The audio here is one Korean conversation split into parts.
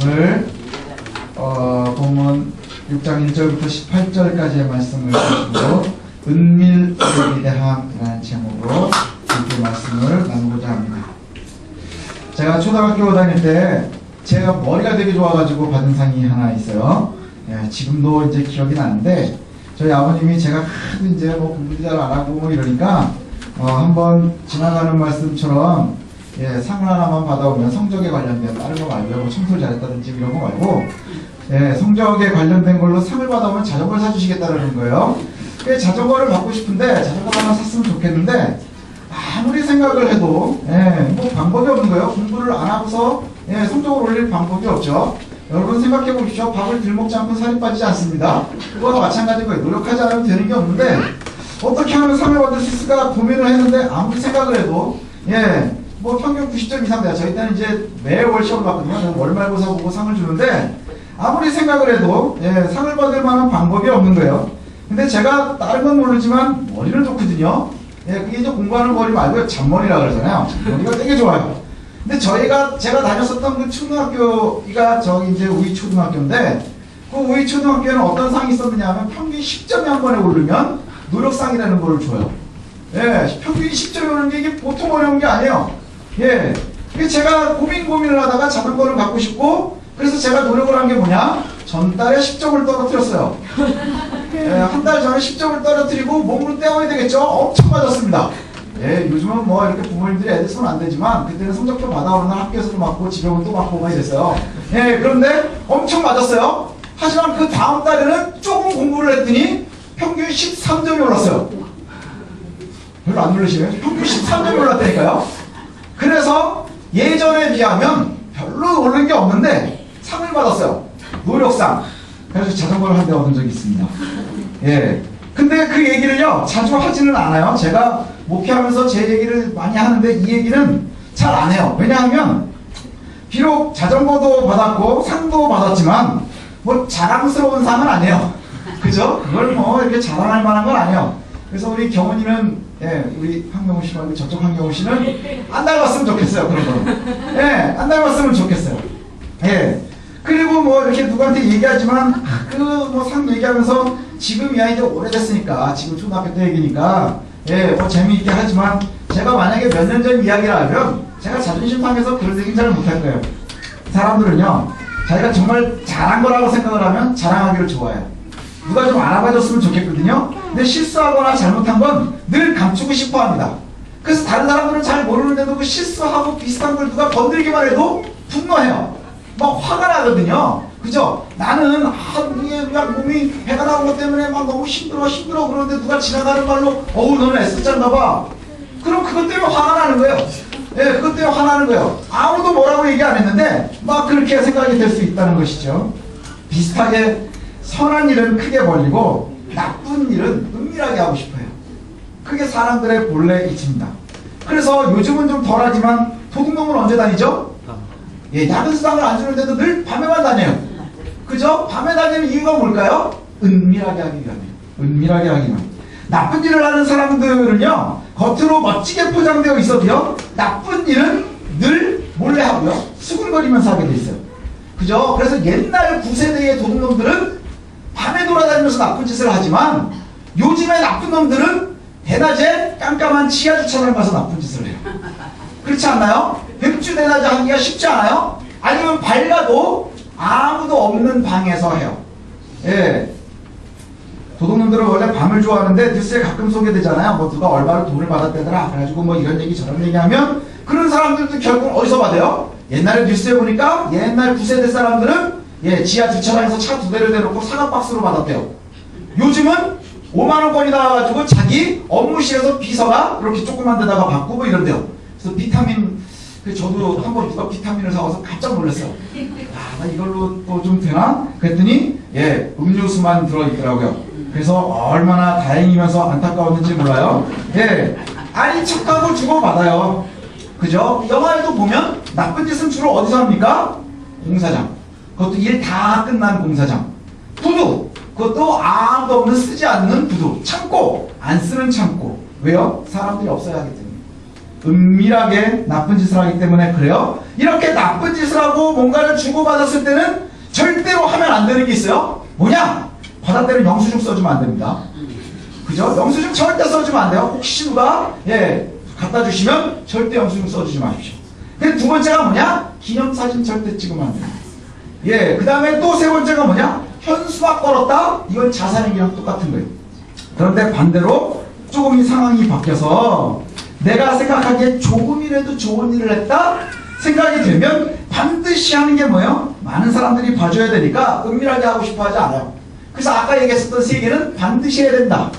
오늘 본문 6장 1절부터 18절까지의 말씀을 가지고 은밀의 위대함이라는 제목으로 이렇게 말씀을 나누고자 합니다. 제가 초등학교 다닐 때 제가 머리가 되게 좋아가지고 받은 상이 하나 있어요. 예, 지금도 이제 기억이 나는데 저희 아버님이 제가 하도 이제 뭐 공부도 잘 안 하고 뭐 이러니까 한번 지나가는 말씀처럼 예, 상을 하나만 받아오면 성적에 관련된 다른 거 말고 뭐 청소 잘했다든지 이런 거 말고 예, 성적에 관련된 걸로 상을 받아오면 자전거를 사주시겠다는 거예요. 자전거를 받고 싶은데 자전거 하나 샀으면 좋겠는데 아무리 생각을 해도 예, 뭐 방법이 없는 거예요. 공부를 안 하고서 예, 성적을 올릴 방법이 없죠. 여러분 생각해 보십시오. 밥을 들 먹지 않고 살이 빠지지 않습니다. 그거와 마찬가지인 거예요. 노력하지 않으면 되는 게 없는데 어떻게 하면 상을 받을 수 있을까 고민을 했는데 아무리 생각을 해도 예, 뭐 평균 90점 이상 돼요. 저희 때는 이제 매월 시험을 봤거든요. 월말고사 보고 상을 주는데 아무리 생각을 해도 예, 상을 받을 만한 방법이 없는 거예요. 근데 제가 다른 건 모르지만 머리는 좋거든요. 예, 그게 이제 공부하는 머리 말고 잔머리라 그러잖아요. 잔머리가 되게 좋아요. 근데 제가 다녔었던 그 초등학교가 저기 이제 우이초등학교인데 그 우이초등학교에는 어떤 상이 있었느냐 하면 평균 10점이 한 번에 오르면 노력상이라는 걸 줘요. 예, 평균 10점이 오르는 게 이게 보통 어려운 게 아니에요. 예, 제가 고민을 하다가 자전거를 갖고 싶고 그래서 제가 노력을 한 게 뭐냐? 전달에 10점을 떨어뜨렸어요. 예, 한 달 전에 10점을 떨어뜨리고 몸으로 떼어야 되겠죠? 엄청 맞았습니다. 예, 요즘은 뭐 이렇게 부모님들이 애들 손 안 대지만 그때는 성적표 받아오는 날 학교에서도 맞고 집에 오면 또 맞고 막 이랬어요. 예, 그런데 엄청 맞았어요. 하지만 그 다음 달에는 조금 공부를 했더니 평균 13점이 올랐어요. 별로 안 놀라시네요. 평균 13점이 올랐다니까요. 그래서 예전에 비하면 별로 오른 게 없는데 상을 받았어요. 노력상. 그래서 자전거를 한 대 얻은 적이 있습니다. 예. 근데 그 얘기를요, 자주 하지는 않아요. 제가 목회하면서 제 얘기를 많이 하는데 이 얘기는 잘 안 해요. 왜냐하면 비록 자전거도 받았고 상도 받았지만 뭐 자랑스러운 상은 아니에요. 그죠? 그걸 뭐 이렇게 자랑할 만한 건 아니에요. 그래서 우리 경훈이는 예, 우리 한경우 씨 말고 저쪽 한경우 씨는 안 닮았으면 좋겠어요. 그런 거. 예, 안 닮았으면 좋겠어요. 예. 그리고 뭐 이렇게 누구한테 얘기하지만 그 뭐 상 얘기하면서 지금 이 아이들 오래됐으니까 지금 초등학교 때 얘기니까 예, 뭐 재미있게 하지만 제가 만약에 몇 년 전 이야기를 하면 제가 자존심 상해서 그런 얘기는 잘 못할 거예요. 사람들은요, 자기가 정말 잘한 거라고 생각을 하면 자랑하기를 좋아해요. 누가 좀 알아봐줬으면 좋겠거든요. 근데 실수하거나 잘못한 건 늘 감추고 싶어 합니다. 그래서 다른 사람들은 잘 모르는데도 그 실수하고 비슷한 걸 누가 건드리기만 해도 분노해요. 막 화가 나거든요. 그죠? 나는 이게 그냥 몸이 배가 나온 것 때문에 막 너무 힘들어 그러는데 누가 지나가는 말로 어우 너는 애썼잖아 봐. 그럼 그것 때문에 화가 나는 거예요. 예, 그것 때문에 화나는 거예요. 아무도 뭐라고 얘기 안 했는데 막 그렇게 생각이 될 수 있다는 것이죠. 비슷하게 선한 일은 크게 벌리고 나쁜 일은 은밀하게 하고 싶어요. 그게 사람들의 본래 이치입니다. 그래서 요즘은 좀 덜하지만 도둑놈은 언제 다니죠? 예, 야근 수당을 안 주는데도 늘 밤에만 다녀요. 그죠? 밤에 다니는 이유가 뭘까요? 은밀하게 하기 위함이에요. 은밀하게 하기 위함. 나쁜 일을 하는 사람들은요, 겉으로 멋지게 포장되어 있어도요, 나쁜 일은 늘 몰래 하고요, 수군거리면서 하게 돼 있어요. 그죠? 그래서 옛날 9세대의 도둑놈들은 밤에 돌아다니면서 나쁜 짓을 하지만 요즘의 나쁜 놈들은 대낮에 깜깜한 지하 주차장에 가서 나쁜 짓을 해요. 그렇지 않나요? 백주 대낮에 하기가 쉽지 않아요? 아니면 밝아도 아무도 없는 방에서 해요. 예. 도둑놈들은 원래 밤을 좋아하는데 뉴스에 가끔 소개되잖아요. 뭐 누가 얼마를 돈을 받았다더라. 그래가지고 뭐 이런 얘기 저런 얘기 하면 그런 사람들도 결국 어디서 받아요? 옛날에 뉴스에 보니까 옛날 9세대 사람들은 예, 지하 주차장에서 차 2대를 대놓고 사과 박스로 받았대요. 요즘은 5만원권이 나와가지고 자기 업무실에서 비서가 그렇게 조그만 데다가 받고 뭐 이런데요. 그래서 비타민, 저도 한번 누가 비타민을 사와서 깜짝 놀랐어요. 아, 나 이걸로 또 좀 되나? 그랬더니 예, 음료수만 들어있더라고요. 그래서 얼마나 다행이면서 안타까웠는지 몰라요. 예, 아니 척하고 주고받아요. 그죠? 영화에도 보면 나쁜 짓은 주로 어디서 합니까? 공사장. 그것도 일 다 끝난 공사장. 부두. 그것도 아무도 없는 쓰지 않는 부두. 창고. 안 쓰는 창고. 왜요? 사람들이 없어야 하기 때문에. 은밀하게 나쁜 짓을 하기 때문에 그래요. 이렇게 나쁜 짓을 하고 뭔가를 주고받았을 때는 절대로 하면 안 되는 게 있어요. 뭐냐? 받을 때는 영수증 써주면 안 됩니다. 그죠? 영수증 절대 써주면 안 돼요. 혹시 누가 갖다 주시면 절대 영수증 써주지 마십시오. 근데 두 번째가 뭐냐? 기념사진 절대 찍으면 안 돼요. 그 다음에 또 세 번째가 뭐냐? 현수막 걸었다? 이건 자살행위랑 똑같은 거예요. 그런데 반대로 조금 이 상황이 바뀌어서 내가 생각하기에 조금이라도 좋은 일을 했다 생각이 되면 반드시 하는 게 뭐예요? 많은 사람들이 봐줘야 되니까 은밀하게 하고 싶어 하지 않아요. 그래서 아까 얘기했었던 세 개는 반드시 해야 된다.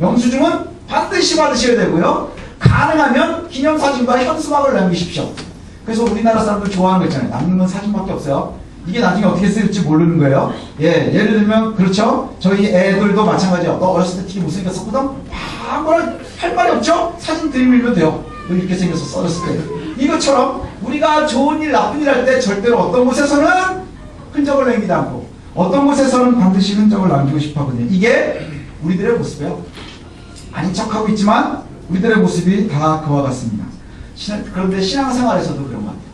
영수증은 반드시 받으셔야 되고요. 가능하면 기념사진과 현수막을 남기십시오. 그래서 우리나라 사람들 좋아하는 거 있잖아요. 남는 건 사진밖에 없어요. 이게 나중에 어떻게 쓰일지 모르는 거예요. 예를 들면 그렇죠. 저희 애들도 마찬가지예요. 너 어렸을 때 TV 못생겼었거든? 아무거나 할 말이 없죠? 사진 들이밀면 돼요. 너 이렇게 생겨서 어렸을 때. 이것처럼 우리가 좋은 일, 나쁜 일 할 때 절대로 어떤 곳에서는 흔적을 남기지 않고 어떤 곳에서는 반드시 흔적을 남기고 싶어 하거든요. 이게 우리들의 모습이에요. 아닌 척하고 있지만 우리들의 모습이 다 그와 같습니다. 그런데 신앙생활에서도 그런 것 같아요.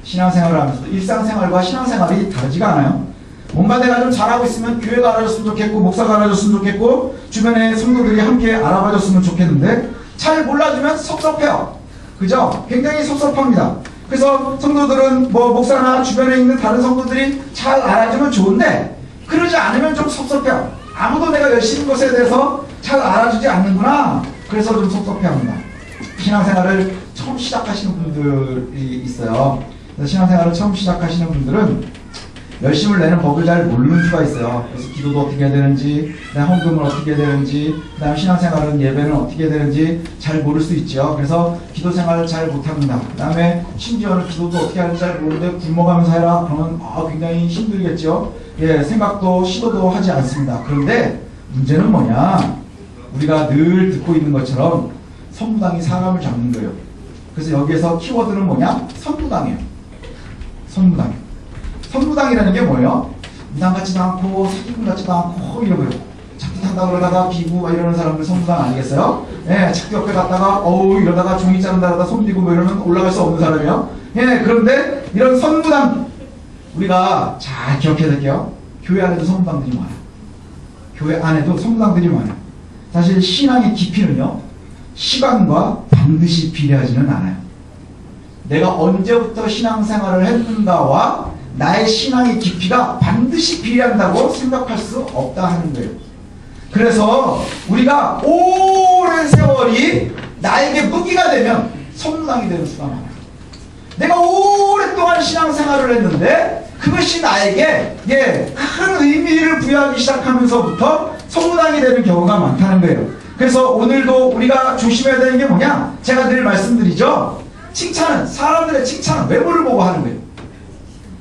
신앙생활을 하면서도 일상생활과 신앙생활이 다르지가 않아요. 뭔가 내가 좀 잘하고 있으면 교회가 알아줬으면 좋겠고 목사가 알아줬으면 좋겠고 주변의 성도들이 함께 알아봐줬으면 좋겠는데 잘 몰라주면 섭섭해요. 그죠? 굉장히 섭섭합니다. 그래서 성도들은 뭐 목사나 주변에 있는 다른 성도들이 잘 알아주면 좋은데 그러지 않으면 좀 섭섭해요. 아무도 내가 열심히 것에 대해서 잘 알아주지 않는구나. 그래서 좀 섭섭해합니다. 신앙생활을 처음 시작하시는 분들이 있어요. 신앙생활을 처음 시작하시는 분들은 열심을 내는 법을 잘 모르는 수가 있어요. 그래서 기도도 어떻게 해야 되는지, 헌금을 어떻게 해야 되는지, 그 다음 신앙생활은 예배는 어떻게 해야 되는지 잘 모를 수 있죠. 그래서 기도생활을 잘 못합니다. 그 다음에 심지어는 기도도 어떻게 하는지 잘 모르는데 굶어가면서 해라 그러면 굉장히 힘들겠죠. 생각도 시도도 하지 않습니다. 그런데 문제는 뭐냐? 우리가 늘 듣고 있는 것처럼 선무당이 사람을 잡는 거예요. 그래서 여기에서 키워드는 뭐냐? 선무당이에요. 선무당. 선무당이라는 게 뭐예요? 무당 같지도 않고 사기꾼 같지도 않고 이런 거예요. 착기 탄다 그러다가 비구 이러는 사람들 선무당 아니겠어요? 착기 옆에 갔다가 이러다가 종이 자른다 그러다 손 비고 이러면 올라갈 수 없는 사람이에요. 그런데 이런 선무당 우리가 잘 기억해야 될게요. 교회 안에도 선무당들이 많아요. 교회 안에도 선무당들이 많아요. 사실 신앙의 깊이는요. 시간과 반드시 비례하지는 않아요. 내가 언제부터 신앙생활을 했는가와 나의 신앙의 깊이가 반드시 비례한다고 생각할 수 없다 하는 거예요. 그래서 우리가 오랜 세월이 나에게 무기가 되면 선무당이 되는 수가 많아요. 내가 오랫동안 신앙생활을 했는데 그것이 나에게 큰 의미를 부여하기 시작하면서부터 선무당이 되는 경우가 많다는 거예요. 그래서 오늘도 우리가 조심해야 되는 게 뭐냐? 제가 늘 말씀드리죠. 칭찬은, 사람들의 칭찬은 외모를 보고 하는 거예요.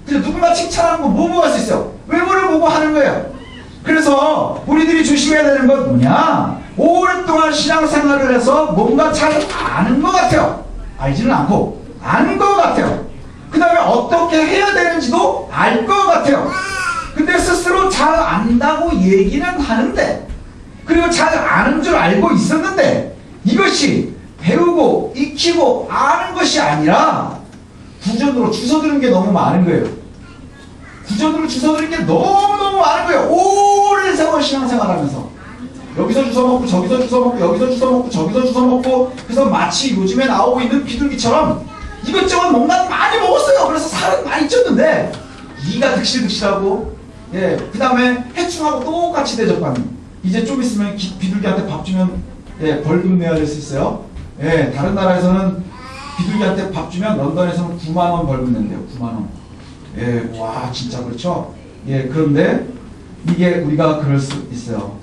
그래서 누군가 칭찬하는 거 뭐 보고 할 수 있어요? 외모를 보고 하는 거예요. 그래서 우리들이 조심해야 되는 건 뭐냐? 오랫동안 신앙생활을 해서 뭔가 잘 아는 것 같아요. 알지는 않고 아는 것 같아요. 그 다음에 어떻게 해야 되는지도 알 것 같아요. 근데 스스로 잘 안다고 얘기는 하는데 그리고 잘 아는 줄 알고 있었는데 이것이 배우고 익히고 아는 것이 아니라 구전으로 주워드는 게 너무 많은 거예요. 구전으로 주워드는 게 너무너무 많은 거예요. 오랜 세월 신앙생활 하면서 여기서 주워먹고 저기서 주워먹고 여기서 주워먹고 저기서 주워먹고 그래서 마치 요즘에 나오고 있는 비둘기처럼 이것저것 뭔가 많이 먹었어요. 그래서 살은 많이 쪘는데 이가 득실득실하고 그 다음에 해충하고 똑같이 대접받는 이제 좀 있으면 비둘기한테 밥 주면 벌금 내야 될 수 있어요. 다른 나라에서는 비둘기한테 밥 주면 런던에서는 9만원 벌금 낸대요. 9만원. 와 진짜 그렇죠. 그런데 이게 우리가 그럴 수 있어요.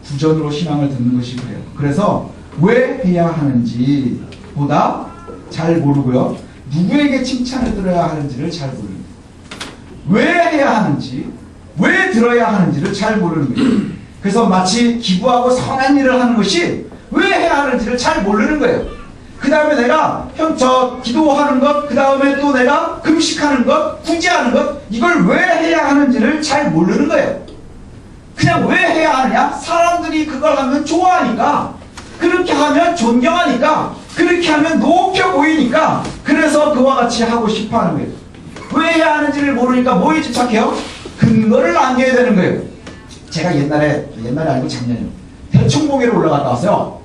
구전으로 신앙을 듣는 것이 그래요. 그래서 왜 해야 하는지 보다 잘 모르고요. 누구에게 칭찬을 들어야 하는지를 잘 모릅니다. 왜 해야 하는지 왜 들어야 하는지를 잘 모르는 거예요. 그래서 마치 기부하고 선한 일을 하는 것이 왜 해야 하는지를 잘 모르는 거예요. 그 다음에 내가 기도하는 것, 그 다음에 또 내가 금식하는 것, 구제하는 것 이걸 왜 해야 하는지를 잘 모르는 거예요. 그냥 왜 해야 하느냐? 사람들이 그걸 하면 좋아하니까 그렇게 하면 존경하니까 그렇게 하면 높여 보이니까 그래서 그와 같이 하고 싶어 하는 거예요. 왜 해야 하는지를 모르니까 뭐에 집착해요? 근거를 남겨야 되는 거예요. 제가 옛날에 아니고 작년이요. 대청봉에를 올라갔다 왔어요.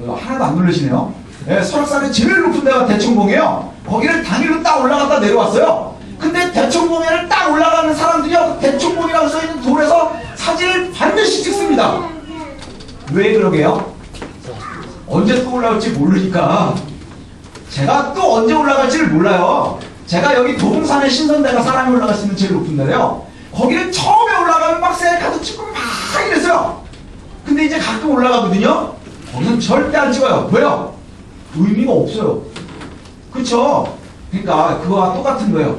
하나도 안 누르시네요. 네, 설악산의 제일 높은 데가 대청봉이에요. 거기를 당일로 딱 올라갔다 내려왔어요. 근데 대청봉에를 딱 올라가는 사람들이요, 대청봉이라고 써있는 돌에서 사진을 반드시 찍습니다. 왜 그러게요? 언제 또 올라올지 모르니까. 제가 또 언제 올라갈지를 몰라요. 제가 여기 도봉산의 신선대가 사람이 올라갈 수 있는 제일 높은 데래요. 거기를 처음에 올라가면 막 셀카도 찍고 막 이랬어요. 근데 이제 가끔 올라가거든요. 거기는 절대 안 찍어요. 왜요? 의미가 없어요. 그쵸? 그러니까 그거와 똑같은 거예요.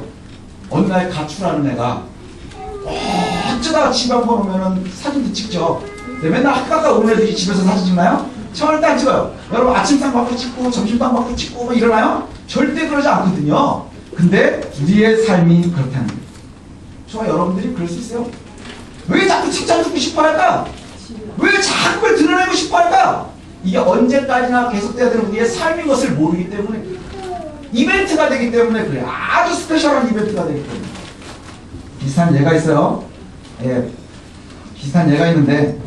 어느 날 가출하는 애가 어쩌다가 집에 한번 오면은 사진도 찍죠. 근데 맨날 학교 갔다 오는 애들이 집에서 사진 찍나요? 절대 안 찍어요. 여러분 아침상 받고 찍고 점심상 받고 찍고 뭐 이러나요? 절대 그러지 않거든요. 근데 우리의 삶이 그렇다는 거예요. 저와 여러분들이 그럴 수 있어요. 왜 자꾸 칭찬 듣고 싶어 할까? 왜 자꾸 그걸 드러내고 싶어 할까? 이게 언제까지나 계속돼야 되는 우리의 삶인 것을 모르기 때문에, 이벤트가 되기 때문에 그래요. 아주 스페셜한 이벤트가 되기 때문에. 비슷한 예가 있어요. 예, 비슷한 예가 있는데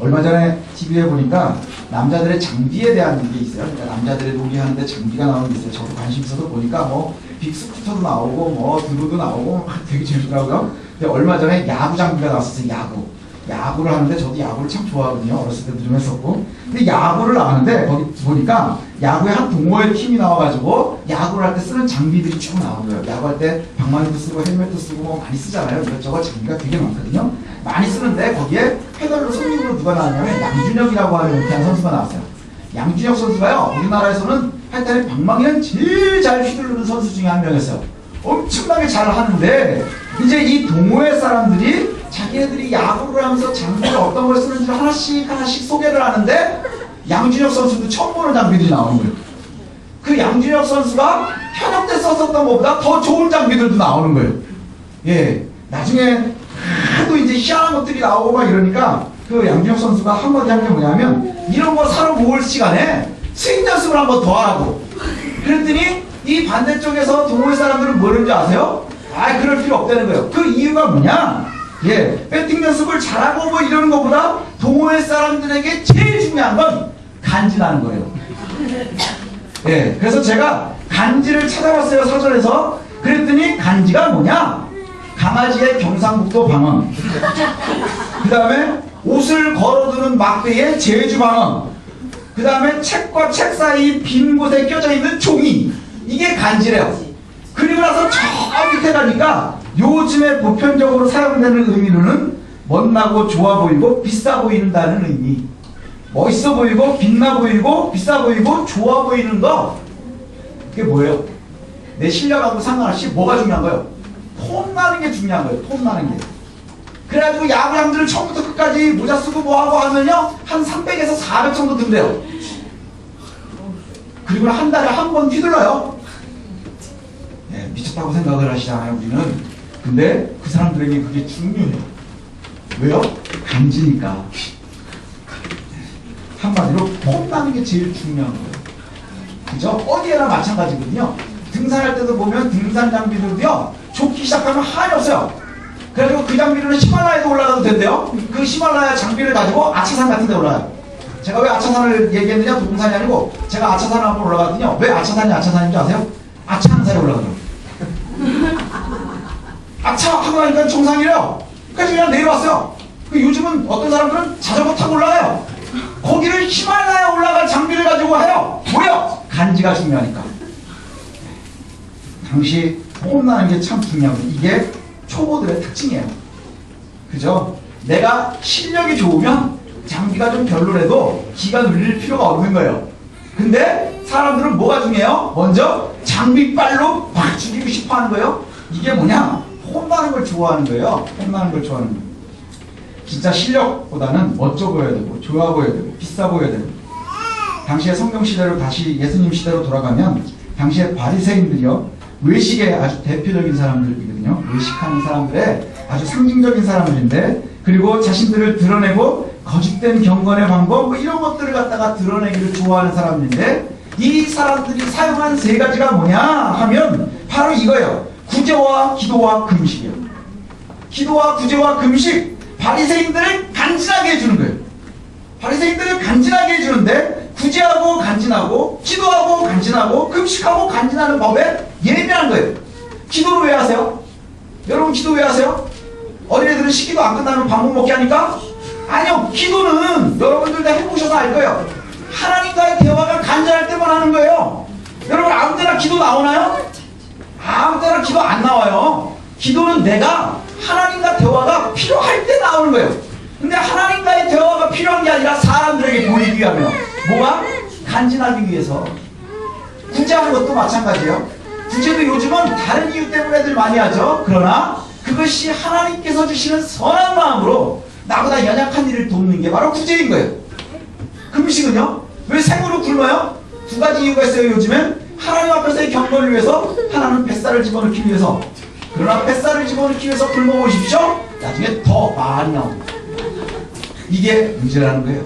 얼마 전에 TV에 보니까 남자들의 장비에 대한 게 있어요. 그러니까 남자들의 놀이하는데 장비가 나오는 게 있어요. 저도 관심 있어서 보니까 뭐 빅스쿠터도 나오고 뭐 드로도 나오고 되게 재밌더라고요. 근데 얼마 전에 야구 장비가 나왔었어요. 야구를 하는데 저도 야구를 참 좋아하거든요. 어렸을 때도 좀 했었고. 근데 야구를 하는데 거기 보니까 야구에 한 동호회 팀이 나와가지고 야구를 할 때 쓰는 장비들이 쭉 나온 거예요. 야구할 때 방망이도 쓰고 헬멧도 쓰고 뭐 많이 쓰잖아요. 이것저것 장비가 되게 많거든요. 많이 쓰는데 거기에 패널로 손님으로 누가 나왔냐면 양준혁이라고 하는 은퇴한 선수가 나왔어요. 양준혁 선수가요, 우리나라에서는 할 때는 방망이는 제일 잘 휘두르는 선수 중에 한 명이었어요. 엄청나게 잘 하는데 이제 이 동호회 사람들이 자기네들이 야구를 하면서 장비를 어떤 걸 쓰는지 하나씩 소개를 하는데 양준혁 선수도 처음 보는 장비들이 나오는 거예요. 그 양준혁 선수가 현역 때 썼었던 것보다 더 좋은 장비들도 나오는 거예요. 예, 나중에 하도 이제 희한한 것들이 나오고 막 이러니까 그 양준혁 선수가 한마디 한 게 뭐냐면 이런 거 사러 모을 시간에 스윙 연습을 한번 더 하라고. 그랬더니 이 반대쪽에서 동호회 사람들은 뭐라는지 아세요? 아, 그럴 필요 없다는 거예요. 그 이유가 뭐냐? 예, 배팅 연습을 잘하고 뭐 이러는 것보다 동호회 사람들에게 제일 중요한 건 간지라는 거예요. 예, 그래서 제가 간지를 찾아봤어요, 사전에서. 그랬더니 간지가 뭐냐? 강아지의 경상북도 방언, 그 다음에 옷을 걸어두는 막대의 제주 방언, 그 다음에 책과 책 사이 빈 곳에 껴져 있는 종이, 이게 간지래요. 그리고 나서 저 밑에 가니까 요즘에 보편적으로 사용되는 의미로는 멋나고 좋아 보이고 비싸 보인다는 의미. 멋있어 보이고 빛나 보이고 비싸 보이고 좋아 보이는 거, 그게 뭐예요? 내 실력하고 상관없이 뭐가 중요한 거예요? 폼 나는 게 중요한 거예요. 폼 나는 게. 그래가지고 야구장들을 처음부터 끝까지 모자 쓰고 뭐하고 하면요 한 300에서 400 정도 든대요. 그리고 한 달에 한 번 휘둘러요. 네, 미쳤다고 생각을 하시잖아요, 우리는. 근데 그 사람들에게 그게 중요해요. 왜요? 간지니까. 한마디로 폼 나는 게 제일 중요한 거예요. 그죠? 어디에나 마찬가지거든요. 등산할 때도 보면 등산 장비들도요, 좋기 시작하면 한이 없어요. 그래가지고 그 장비로는 히말라야도 올라가도 된대요. 그 히말라야 장비를 가지고 아차산 같은 데 올라가요. 제가 왜 아차산을 얘기했느냐? 도봉산이 아니고 제가 아차산을 한번 올라갔거든요. 왜 아차산인 줄 아세요? 아차항사에 올라가더라고요. 아차 하고 나니까 정상이래요. 그래서 그냥 내려왔어요. 요즘은 어떤 사람들은 자전거 타고 올라가요. 거기를 히말라야 올라갈 장비를 가지고 해요. 뭐요? 간지가 중요하니까. 당시 폼나는 게 참 중요하거든요. 이게 초보들의 특징이에요. 그죠? 내가 실력이 좋으면 장비가 좀 별로라도 기가 눌릴 필요가 없는 거예요. 근데 사람들은 뭐가 중요해요? 먼저 장비빨로 막 죽이고 싶어 하는 거예요. 이게 뭐냐? 폼나는 걸 좋아하는 거예요. 폼나는 걸 좋아하는 거예요. 진짜 실력보다는 멋져 보여야 되고 좋아 보여야 되고 비싸 보여야 되고. 당시의 성경 시대로 다시 예수님 시대로 돌아가면 당시의 바리새인들이요, 외식의 아주 대표적인 사람들이거든요. 외식하는 사람들의 아주 상징적인 사람들인데, 그리고 자신들을 드러내고 거짓된 경건의 방법 뭐 이런 것들을 갖다가 드러내기를 좋아하는 사람들인데, 이 사람들이 사용한 세 가지가 뭐냐 하면 바로 이거예요. 구제와 기도와 금식이에요. 기도와 구제와 금식, 바리새인들을 간지나게 해주는 거예요. 바리새인들을 간지나게 해주는데 구제하고 간지나고 기도하고 간지나고 금식하고 간지나는 법에 예민한 거예요. 기도를 왜 하세요? 여러분 기도 왜 하세요? 어린애들은 식기도 안 끝나면 밥못 먹게 하니까? 아니요. 기도는 여러분들 다 해보셔서 알 거예요. 하나님과의 대화가 간절할 때만 하는 거예요. 여러분 아무 때나 기도 나오나요? 아무 때나 기도 안 나와요. 기도는 내가 하나님과 대화가 필요할 때 나오는 거예요. 근데 하나님과의 대화가 필요한 게 아니라 사람들에게 보이기 위하며 뭐가? 간지나기 위해서. 구제하는 것도 마찬가지예요. 구제도 요즘은 다른 이유 때문에 애들 많이 하죠. 그러나 그것이 하나님께서 주시는 선한 마음으로 나보다 연약한 일을 돕는 게 바로 구제인 거예요. 금식은요? 왜 생으로 굶어요? 두 가지 이유가 있어요. 요즘엔 하나님 앞에서의 경건을 위해서, 하나는 뱃살을 집어넣기 위해서. 그러나 뱃살을 집어넣기 위해서 굶어보십시오. 나중에 더 많이 나옵니다. 이게 문제라는 거예요.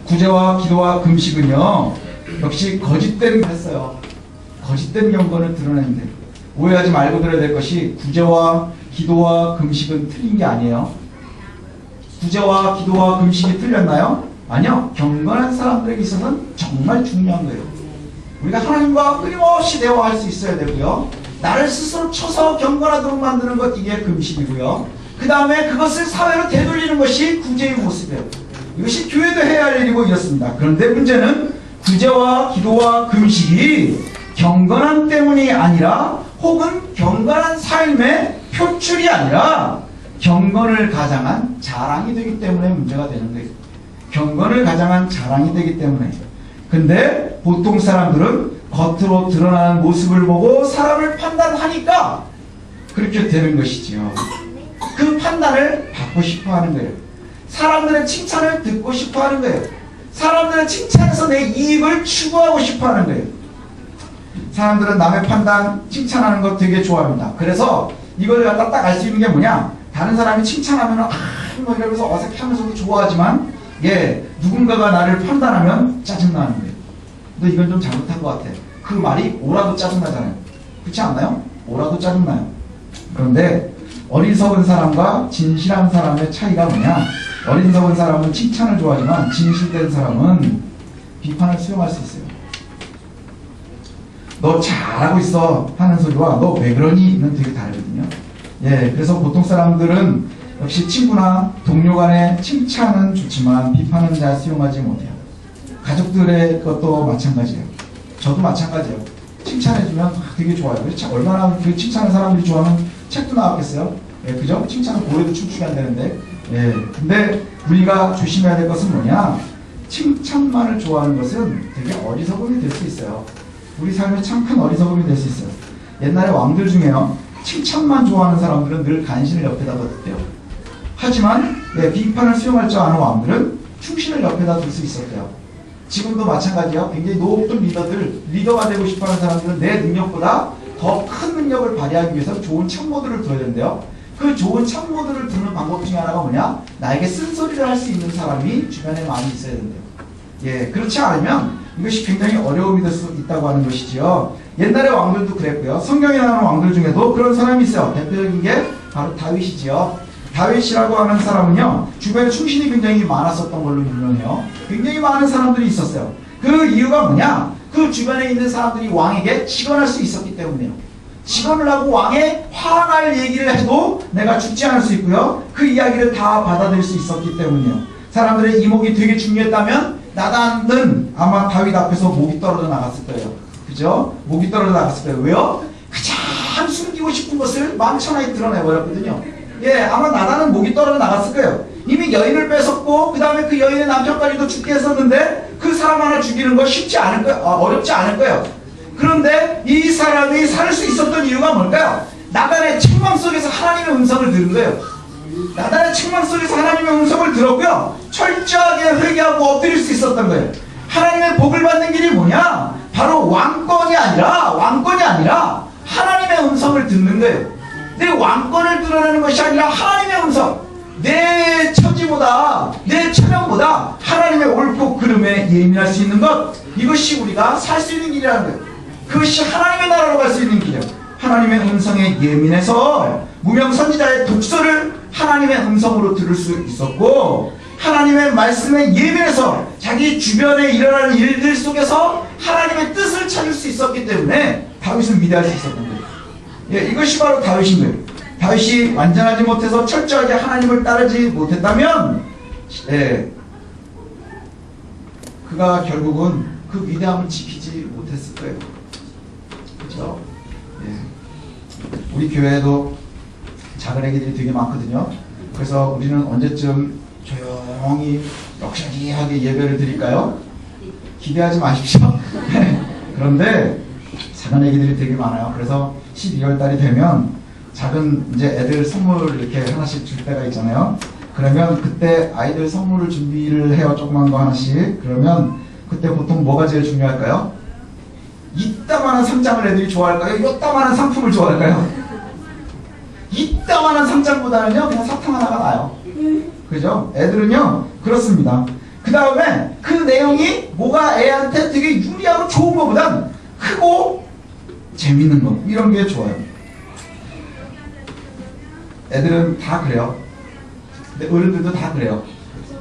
구제와 기도와 금식은요 역시 거짓된 했어요. 거짓된 경건을 드러내는데 오해하지 말고 들어야 될 것이 구제와 기도와 금식은 틀린 게 아니에요. 구제와 기도와 금식이 틀렸나요? 아니요. 경건한 사람들에게 있어서는 정말 중요한 거예요. 우리가 하나님과 끊임없이 대화할 수 있어야 되고요. 나를 스스로 쳐서 경건하도록 만드는 것, 이게 금식이고요. 그 다음에 그것을 사회로 되돌리는 것이 구제의 모습이에요. 이것이 교회도 해야 할 일이고 이렇습니다. 그런데 문제는 구제와 기도와 금식이 경건함 때문이 아니라 혹은 경건한 삶의 표출이 아니라 경건을 가장한 자랑이 되기 때문에 문제가 되는 거예요. 경건을 가장한 자랑이 되기 때문에. 근데 보통 사람들은 겉으로 드러나는 모습을 보고 사람을 판단하니까 그렇게 되는 것이지요. 그 판단을 받고 싶어 하는 거예요. 사람들의 칭찬을 듣고 싶어 하는 거예요. 사람들의 칭찬에서 내 이익을 추구하고 싶어 하는 거예요. 사람들은 남의 판단, 칭찬하는 거 되게 좋아합니다. 그래서 이걸 갖다 딱 알 수 있는 게 뭐냐? 다른 사람이 칭찬하면 뭐 이러면서 어색하면서도 좋아하지만 누군가가 나를 판단하면 짜증나는 거예요. 너 이건 좀 잘못한 것 같아. 그 말이 오라도 짜증나잖아요. 그렇지 않나요? 오라도 짜증나요. 그런데 어리석은 사람과 진실한 사람의 차이가 뭐냐? 어리석은 사람은 칭찬을 좋아하지만 진실된 사람은 비판을 수용할 수 있어요. 너 잘하고 있어 하는 소리와 너 왜 그러니?는 되게 다르거든요. 그래서 보통 사람들은 역시 친구나 동료 간의 칭찬은 좋지만 비판은 잘 수용하지 못해요. 가족들의 것도 마찬가지예요. 저도 마찬가지예요. 칭찬해주면 되게 좋아요. 얼마나 그 칭찬하는 사람들이 좋아하면 책도 나왔겠어요. 그죠? 칭찬은 고래도 춤추게 안 되는데. 근데 우리가 조심해야 될 것은 뭐냐? 칭찬만을 좋아하는 것은 되게 어리석음이 될 수 있어요. 우리 삶에 참 큰 어리석음이 될 수 있어요. 옛날에 왕들 중에요, 칭찬만 좋아하는 사람들은 늘 간신을 옆에다 뒀대요. 하지만 비판을 수용할 줄 아는 왕들은 충신을 옆에다 둘 수 있었대요. 지금도 마찬가지예요. 굉장히 높은 리더가 되고 싶어하는 사람들은 내 능력보다 더 큰 능력을 발휘하기 위해서 좋은 참모들을 둬야 된대요. 그 좋은 참모들을 두는 방법 중에 하나가 뭐냐? 나에게 쓴소리를 할 수 있는 사람이 주변에 많이 있어야 된대요. 그렇지 않으면 이것이 굉장히 어려움이 될 수 있다고 하는 것이지요. 옛날의 왕들도 그랬고요. 성경에 나오는 왕들 중에도 그런 사람이 있어요. 대표적인 게 바로 다윗이지요. 다윗이라고 하는 사람은요, 주변에 충신이 굉장히 많았었던 걸로 유명해요. 굉장히 많은 사람들이 있었어요. 그 이유가 뭐냐? 그 주변에 있는 사람들이 왕에게 직언할 수 있었기 때문이에요. 직언을 하고 왕에 화날 얘기를 해도 내가 죽지 않을 수 있고요. 그 이야기를 다 받아들일 수 있었기 때문이에요. 사람들의 이목이 되게 중요했다면 나단은 아마 다윗 앞에서 목이 떨어져 나갔을 거예요. 그죠? 목이 떨어져 나갔을 거예요. 왜요? 가장 숨기고 싶은 것을 만천하에 드러내버렸거든요. 아마 나단은 목이 떨어져 나갔을 거예요. 이미 여인을 뺏었고 그 다음에 그 여인의 남편까지도 죽게 했었는데 그 사람 하나 죽이는 거 쉽지 않을 거예요. 어렵지 않을 거예요. 그런데 이 사람이 살 수 있었던 이유가 뭘까요? 나단의 책망 속에서 하나님의 음성을 들은 거예요. 나단의 책망 속에서 하나님의 음성을 들었고요, 철저하게 회개하고 엎드릴 수 있었던 거예요. 하나님의 복을 받는 길이 뭐냐? 바로 왕권이 아니라 하나님의 음성을 듣는 거예요. 내 왕권을 드러내는 것이 아니라 하나님의 음성, 내 처지보다 내 체면보다 하나님의 옳고 그름에 예민할 수 있는 것, 이것이 우리가 살 수 있는 길이라는 거예요. 그것이 하나님의 나라로 갈 수 있는 길이에요. 하나님의 음성에 예민해서 무명 선지자의 독서를 하나님의 음성으로 들을 수 있었고, 하나님의 말씀에 예민해서 자기 주변에 일어나는 일들 속에서 하나님의 뜻을 찾을 수 있었기 때문에 다윗은 위대할 수 있었던 거예요. 예, 이것이 바로 다윗인 거예요. 다윗이 완전하지 못해서 철저하게 하나님을 따르지 못했다면, 예, 그가 결국은 그 위대함을 지키지 못했을 거예요. 그렇죠? 예. 우리 교회에도 작은 애기들이 되게 많거든요. 그래서 우리는 언제쯤 조용히 럭셔리하게 예배를 드릴까요? 기대하지 마십시오. 그런데 작은 애기들이 되게 많아요. 그래서 12월 달이 되면 작은 이제 애들 선물 이렇게 하나씩 줄 때가 있잖아요. 그러면 그때 아이들 선물을 준비를 해요. 조그만 거 하나씩. 그러면 그때 보통 뭐가 제일 중요할까요? 이따만한 상장을 애들이 좋아할까요? 요따만한 상품을 좋아할까요? 이따만한 상장보다는요 그냥 사탕 하나가 나아요. 그죠? 애들은요 그렇습니다. 그 다음에 그 내용이 뭐가 애한테 되게 유리하고 좋은 것보단 크고 재밌는 거, 이런 게 좋아요. 애들은 다 그래요. 근데 어른들도 다 그래요.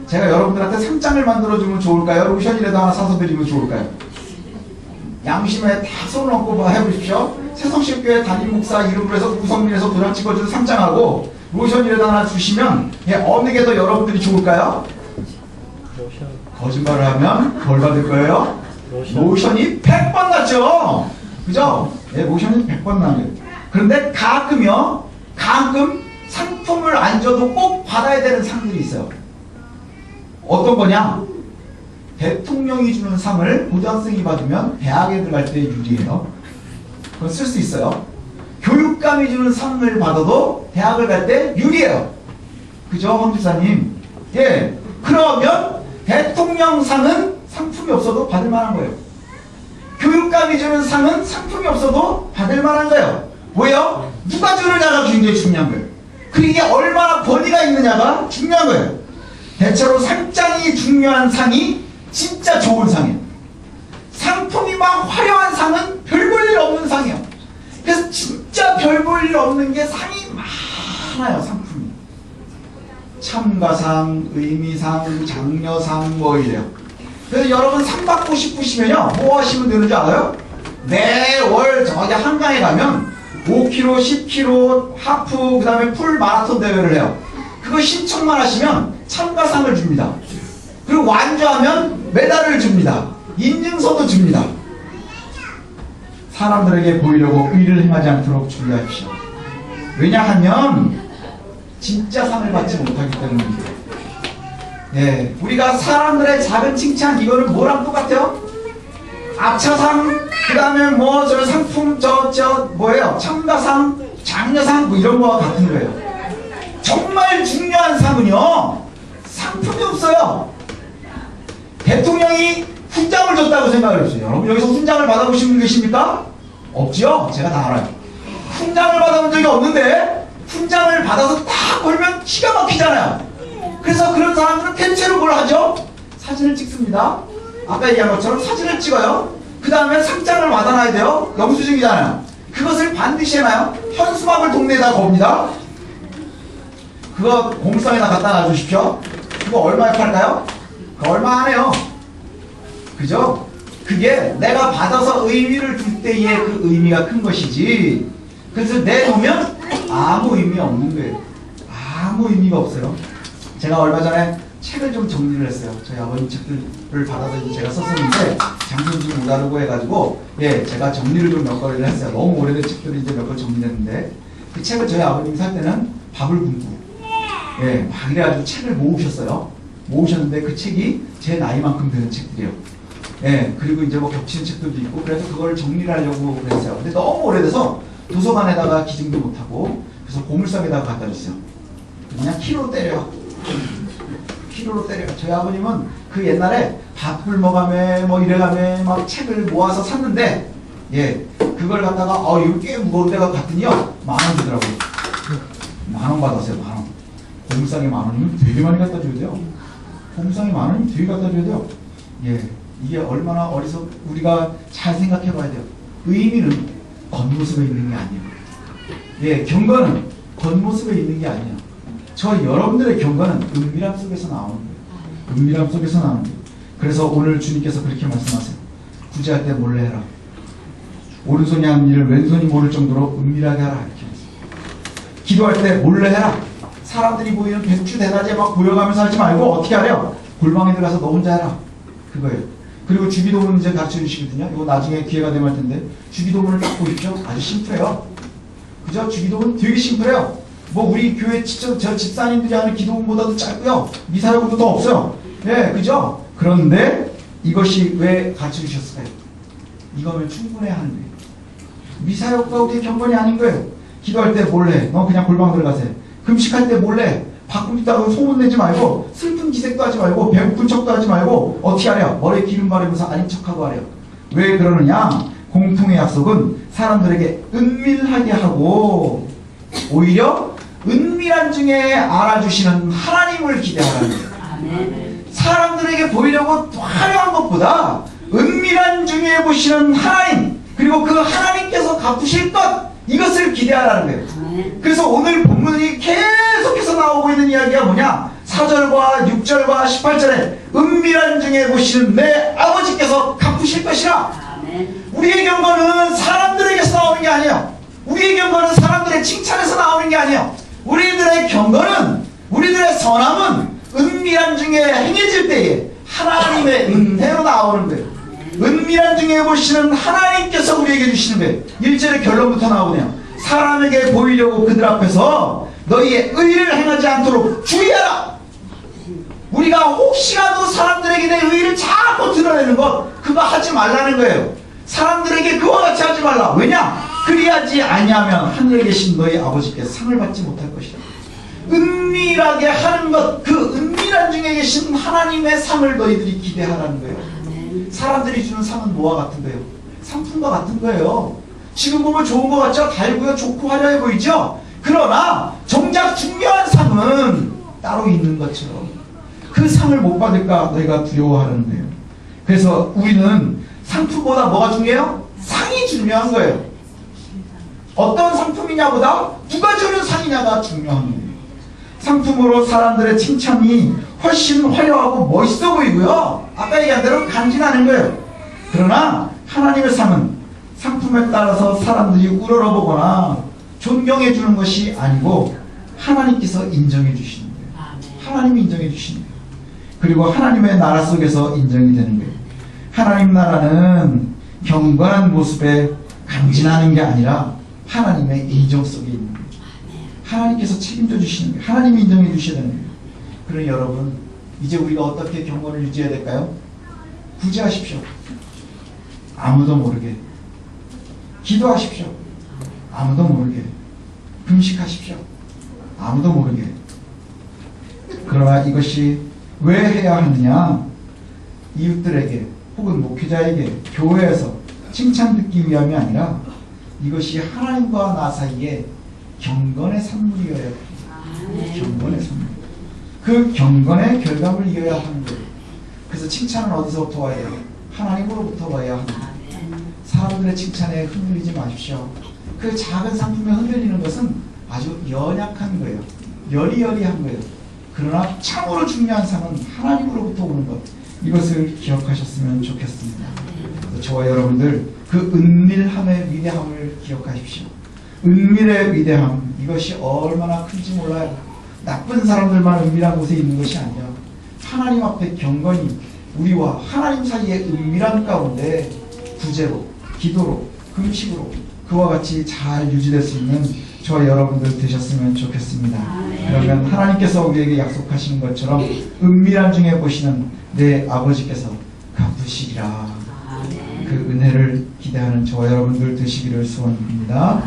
제가 여러분들한테 상장을 만들어주면 좋을까요? 로션이라도 하나 사서 드리면 좋을까요? 양심에 다 손을 얹고 해보십시오. 새성실교회 담임 목사 이름으로 해서 우성민에서 도장 찍어준 상장하고 로션이라도 하나 주시면, 예, 어느 게 더 여러분들이 좋을까요? 로션. 거짓말을 하면 벌 받을 거예요? 로션이 100번 낫죠? 그죠? 예, 로션이 100번 나요. 그런데 가끔요, 가끔 상품을 안 줘도 꼭 받아야 되는 상들이 있어요. 어떤 거냐? 대통령이 주는 상을 고등학생이 받으면 대학에 들어갈 때 유리해요. 그건 쓸 수 있어요. 교육감이 주는 상을 받아도 대학을 갈 때 유리해요. 그죠, 황 집사님? 예. 그러면 대통령상은 상품이 없어도 받을 만한 거예요. 교육감이 주는 상은 상품이 없어도 받을 만한 거예요. 왜요? 누가 주느냐가 굉장히 중요한 거예요. 그리고 이게 얼마나 권위가 있느냐가 중요한 거예요. 대체로 상장이 중요한 상이 진짜 좋은 상이에요. 상품이 막 화려한 상은 별 볼 일 없는 상이에요. 그래서 진짜 별 볼 일 없는 게 상이 많아요. 상품이. 참가상, 의미상, 장려상 뭐 이래요. 그래서 여러분 상 받고 싶으시면요 뭐 하시면 되는지 알아요? 매월 저기 한강에 가면 5km, 10km, 하프, 그 다음에 풀 마라톤 대회를 해요. 그거 신청만 하시면 참가상을 줍니다. 그리고 완주하면 메달을 줍니다. 인증서도 줍니다. 사람들에게 보이려고 의를 행하지 않도록 주의하십시오. 왜냐하면 진짜 상을 받지 못하기 때문입니다. 예, 우리가 사람들의 작은 칭찬, 이거는 뭐랑 똑같아요? 앞차상, 그 다음에 뭐 저 상품 뭐예요? 참가상, 장려상 뭐 이런 거와 같은 거예요. 정말 중요한 상은요 상품이 없어요. 대통령이 훈장을 줬다고 생각을 했어요. 여러분 여기서 훈장을 받아보신 분 계십니까? 없죠? 제가 다 알아요. 훈장을 받아본 적이 없는데 훈장을 받아서 딱 걸면 기가 막히잖아요. 그래서 그런 사람들은 대체로 뭘 하죠? 사진을 찍습니다. 아까 얘기한 것처럼 사진을 찍어요. 그 다음에 상장을 받아놔야 돼요. 영수증이잖아요. 그것을 반드시 해놔요. 현수막을 동네에다 겁니다. 그거 공무상에다 갖다 놔주십시오. 그거 얼마에 팔까요? 그거 얼마 안 해요. 그죠? 그게 내가 받아서 의미를 둘 때의 그 의미가 큰 것이지, 그래서 내놓으면 아무 의미 없는 거예요. 아무 의미가 없어요. 제가 얼마 전에 책을 좀 정리를 했어요. 저희 아버님 책들을 받아서 제가 썼었는데 장순지 못 다루고 해가지고, 예, 제가 정리를 좀 몇 거를 했어요. 너무 오래된 책들을 이제 몇 걸 정리했는데, 그 책을 저희 아버님 살 때는 밥을 굶고, 예, 막 이래가지고 책을 모으셨어요. 모으셨는데 그 책이 제 나이만큼 되는 책들이에요. 예, 그리고 이제 뭐 겹치는 책들도 있고, 그래서 그걸 정리를 하려고 그랬어요. 근데 너무 오래돼서 도서관에다가 기증도 못하고, 그래서 고물상에다가 갖다 줬어요. 그냥 키로 때려. 키로로 때려. 저희 아버님은 그 옛날에 밥을 먹으며 뭐 이래가며 막 책을 모아서 샀는데, 예, 그걸 갖다가 이거 꽤 무거운 데가 갔더니요 10,000원 주더라고요. 10,000원 받았어요. 10,000원. 고물상에 10,000원이면 되게 많이 갖다 줘야 돼요. 고물상에 10,000원이면 되게 갖다 줘야 돼요. 예, 이게 얼마나 우리가 잘 생각해 봐야 돼요. 의미는 겉모습에 있는 게 아니에요. 예, 경건은 겉모습에 있는 게 아니에요. 저 여러분들의 경건은 은밀함 속에서 나오는 거예요. 은밀함 속에서 나오는 거예요. 그래서 오늘 주님께서 그렇게 말씀하세요. 구제할 때 몰래 해라. 오른손이 하는 일을 왼손이 모를 정도로 은밀하게 하라. 이렇게 했어요. 기도할 때 몰래 해라. 사람들이 보이는 백주 대낮에 막 보여가면서 하지 말고 어떻게 하래요? 골방에 들어가서 너 혼자 해라. 그거예요. 그리고 주기도문 이제 가르쳐 주시거든요. 이거 나중에 기회가 되면 할 텐데 주기도문을 딱 보십시오. 아주 심플해요. 그죠? 주기도문 되게 심플해요. 뭐 우리 교회 저 집사님들이 하는 기도문보다도 짧고요. 미사여구도 더 없어요. 예, 그죠? 그런데 이것이 왜 가르쳐 주셨을까요? 이거면 충분해야 하는 거예요. 미사여구가 우리의 경건이 아닌 거예요. 기도할 때 몰래, 너 그냥 골방 들어가세요. 금식할 때 몰래, 바꿈 있다고 소문내지 말고, 슬픈 기색도 하지 말고, 배고픈 척도 하지 말고, 어떻게 하래요? 머리에 기름 바르면서 아닌 척하고 하래요. 왜 그러느냐? 공통의 약속은 사람들에게 은밀하게 하고, 오히려 은밀한 중에 알아주시는 하나님을 기대하라는 거예요. 사람들에게 보이려고 화려한 것보다 은밀한 중에 보시는 하나님, 그리고 그 하나님께서 갚으실 것, 이것을 기대하라는 거예요. 그래서 오늘 본문이 계속해서 나오고 있는 이야기가 뭐냐? 4절과 6절과 18절에 은밀한 중에 보시는 내 아버지께서 갚으실 것이라. 우리의 경건은 사람들에게서 나오는 게 아니에요. 우리의 경건은 사람들의 칭찬에서 나오는 게 아니에요. 우리들의 경건은, 우리들의 선함은 은밀한 중에 행해질 때에 하나님의 은혜로 나오는 거예요. 은밀한 중에 보시는 하나님께서 우리에게 주시는 거예요. 1절의 결론부터 나오네요. 사람에게 보이려고 그들 앞에서 너희의 의를 행하지 않도록 주의하라. 우리가 혹시라도 사람들에게 내 의를 자꾸 드러내는 것, 그거 하지 말라는 거예요. 사람들에게 그와 같이 하지 말라. 왜냐? 그리하지 아니하면 하늘에 계신 너희 아버지께 상을 받지 못할 것이다. 은밀하게 하는 것, 그 은밀한 중에 계신 하나님의 상을 너희들이 기대하라는 거예요. 사람들이 주는 상은 뭐와 같은 거예요? 상품과 같은 거예요. 지금 보면 좋은 것 같죠? 달고요, 좋고 화려해 보이죠? 그러나 정작 중요한 상은 따로 있는 것처럼 그 상을 못 받을까 너희가 두려워하는 거예요. 그래서 우리는 상품보다 뭐가 중요해요? 상이 중요한 거예요. 어떤 상품이냐보다 누가 주는 상이냐가 중요한 거예요. 상품으로 사람들의 칭찬이 훨씬 화려하고 멋있어 보이고요. 아까 얘기한 대로 간지나는 거예요. 그러나 하나님의 상은 상품에 따라서 사람들이 우러러보거나 존경해 주는 것이 아니고 하나님께서 인정해 주시는 거예요. 하나님이 인정해 주시는 거예요. 그리고 하나님의 나라 속에서 인정이 되는 거예요. 하나님 나라는 경건한 모습에 간지나는 게 아니라 하나님의 인정 속에 있는 거예요. 하나님께서 책임져 주시는 거예요. 하나님이 인정해 주셔야 되는 거예요. 그러니 여러분, 이제 우리가 어떻게 경건을 유지해야 될까요? 구제하십시오. 아무도 모르게. 기도하십시오. 아무도 모르게. 금식하십시오. 아무도 모르게. 그러나 이것이 왜 해야 하느냐? 이웃들에게 혹은 목회자에게 교회에서 칭찬 듣기 위함이 아니라 이것이 하나님과 나 사이에 경건의 산물이어야 합니다. 경건의 산물. 그 경건의 결과물 이어야 하는 거예요. 그래서 칭찬은 어디서부터 와야 돼요? 하나님으로부터 와야 합니다. 사람들의 칭찬에 흔들리지 마십시오. 그 작은 상품에 흔들리는 것은 아주 연약한 거예요. 여리여리한 거예요. 그러나 참으로 중요한 상은 하나님으로부터 오는 것. 이것을 기억하셨으면 좋겠습니다. 저와 여러분들 그 은밀함의 위대함을 기억하십시오. 은밀의 위대함, 이것이 얼마나 큰지 몰라요. 나쁜 사람들만 은밀한 곳에 있는 것이 아니라 하나님 앞에 경건히 우리와 하나님 사이의 은밀한 가운데 구제로, 기도로, 금식으로 그와 같이 잘 유지될 수 있는 저와 여러분들 되셨으면 좋겠습니다. 그러면 하나님께서 우리에게 약속하시는 것처럼 은밀한 중에 보시는 내 아버지께서 갚으시리라. 그 은혜를 기대하는 저와 여러분들 되시기를 소원드립니다.